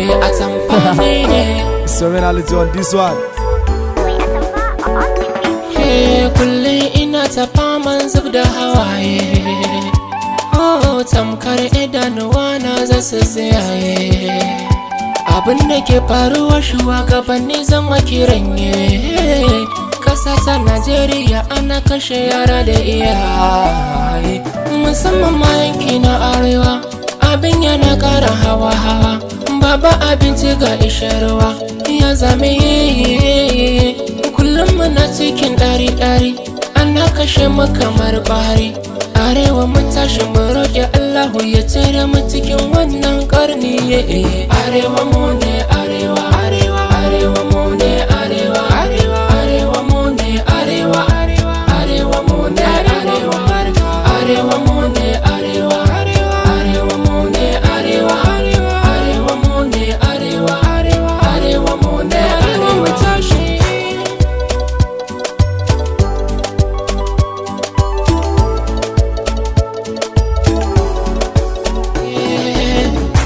me atamfa ne. Serenality on this one. Hey, kullum ina ta faman zub da hawaye. Oh, tamkar idanuwa na za su tsayaye. Abin da ke faruwa shugabanni zama kiranye. Kasa ta Najeriya ana kashe yara da iyaye, musamman ma yanki na arewa. Abin yana ƙara hawa-hawa, babu abinci ga isharwa ya zame. Kullum muna cikin ɗari-ɗari, ana kashe mu kamar bari. Arewa mu tashi mu roƙi Allahu ya cire mu cikin wannan ƙarni. Arewa mu ne arewa, arewa, arewa mu ne arewa, arewa, arewa mu ne arewa, arewa, arewa mu ne arewa, arewa mu ne arewa, arewa mu ne arewa, arewa mu ne arewa, arewa mu ne arewa tashi.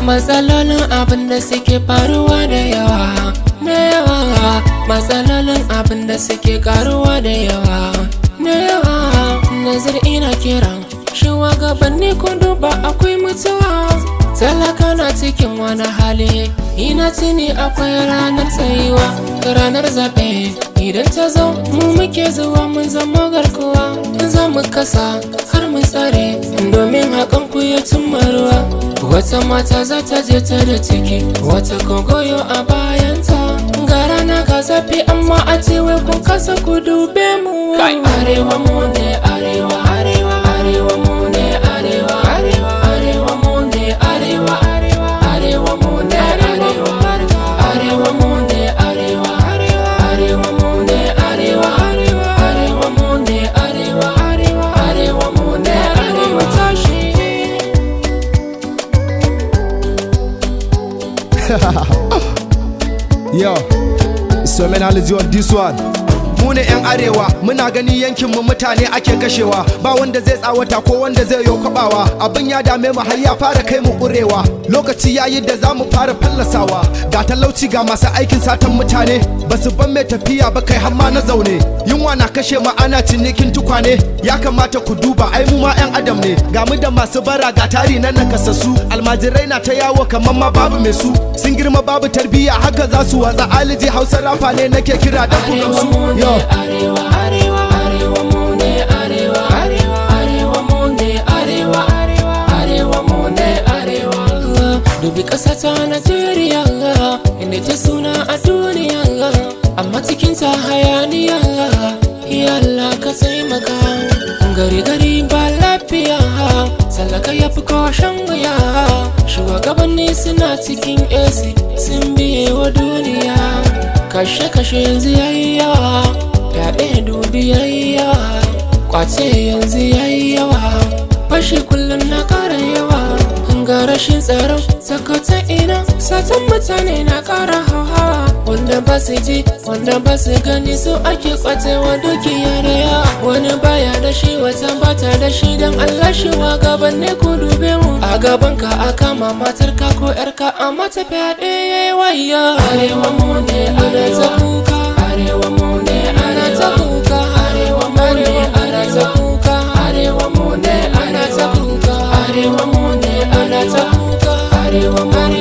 Matsalolin abin da suke faruwa da yawa, da yawa. Matsalolin abin da suke karuwa da yawa, da yawa. Nazar ina kiran shugabanni ku duba akwai mutuwa. Talaka na cikin wani hali, ina tuni akwai ranar tsayuwa, ranar zaɓe. Idan ta zo mu muke zuwa mun zama garkuwa, za mu kasa har mu tsare domin hakan ku ya cimma ruwa. Wata mata za ta je ta da ciki, wata kogoyo a bayanta. Ga rana ga zafi amma a ce wai kun kasa ku dube mu. Arewa mu ne arewa, arewa, arewa mu ne arewa, arewa, arewa mu ne arewa, arewa mu ne arewa, arewa mu ne arewa, arewa mu ne arewa, arewa mu ne arewa, arewa mu ne arewa tashi. Yo, Serenality on this one. Mu ne 'yan arewa, muna gani yankinmu mutane ake kashewa. Ba wanda zai tsawata ko wanda zai yo kwabawa. Abin ya dame mu har ya fara kai mu kurewa. Lokaci yayi da za mu fara fallasawa. Ga talauci ga masu aikin satan mutane, basu ban mai tafiya ba kai hamma na zaune. Yunwa na kashe mu ana cinikin tukwane. Ya kamata ku duba ai mu ma 'yan adam ne. Ga mu da masu bara ga tari na nakasassu. Almajirai na ta yawo kamar ma babu mai su. Sun girma babu tarbiyya haka za su watsa. Aliji Hausa rafa ne nake kira da ku gamsu. Yo. Arewa, arewa, arewa mu ne arewa, arewa, arewa mu ne arewa, arewa mu ne arewa. Dubi ƙasa ta Najeriya, inda ta suna a duniya, amma cikin ta hayaniya. Ya Allah ka taimaka, gari gari ba lafiya, talaka ya fi koshin wuya. Shugabanni suna cikin AC, sun biye wa duniya. Kashe-kashe yanzu yayi yawa, yaɗe dubi yayi yawa, kwace yanzu yayi yawa, fashi kullum na ƙara yawa. Ga rashin tsaron sakata ina, satan mutane na ƙara hauhawa. Wanda ba su ji, wanda ba su gani su ake kwatewa dukiya da yawa. Wani baya da shi, wata bata da shi, don Allah shugabanni ku dube mu. A gabanka a kama matarka ko 'yarka a mata fyaɗe yayi wayya. Arewa mu ne ana ta kuka, arewa mu ne ana ta kuka, arewa mu ne ana ta kuka, arewa mu ne ana ta kuka, arewa mu ne ana ta kuka, arewa mu